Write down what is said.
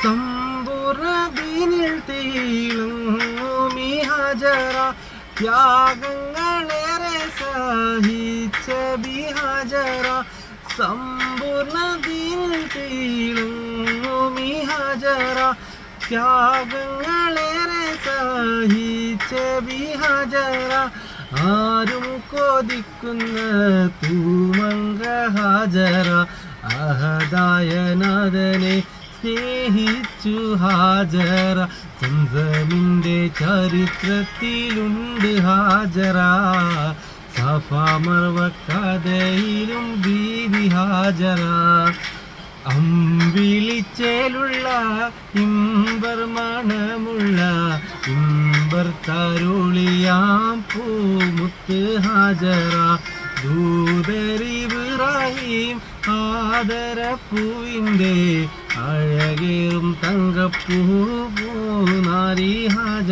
സമ്പൂർണ്ണദീനിൽ തീളുങ്ങുമീ ഹാജറ ത്യാഗങ്ങളേറെ സഹിച്ച ബി ഹാജറ സമ്പൂർണ്ണദീനിൽ തീളുങ്ങുമീ ഹാജറ ത്യാഗങ്ങളേറെ സഹിച്ച ബി ഹാജറ ആരും കൊതിക്കുന്ന തൂമങ്ക ഹാജറ അഹദായ നാഥനെ സ്നേഹിച്ചു ഹാജറ സംസമിൻ്റെ ചരിത്രത്തിലുണ്ട് ഹാജറ സഫ മർവ കഥയിലും ബീവി ഹാജറ അമ്പിളിച്ചേലുള്ള ഇമ്പർ മണമുള്ള ഇമ്പർ തരുളിയാം പൂമുത്ത് ഹാജറ ദൂതരിബ്രാഹിം ആദരപ്പൂവിൻ്റെ അഴകേറും തങ്കപ്പൂ നാരി ഹാജറ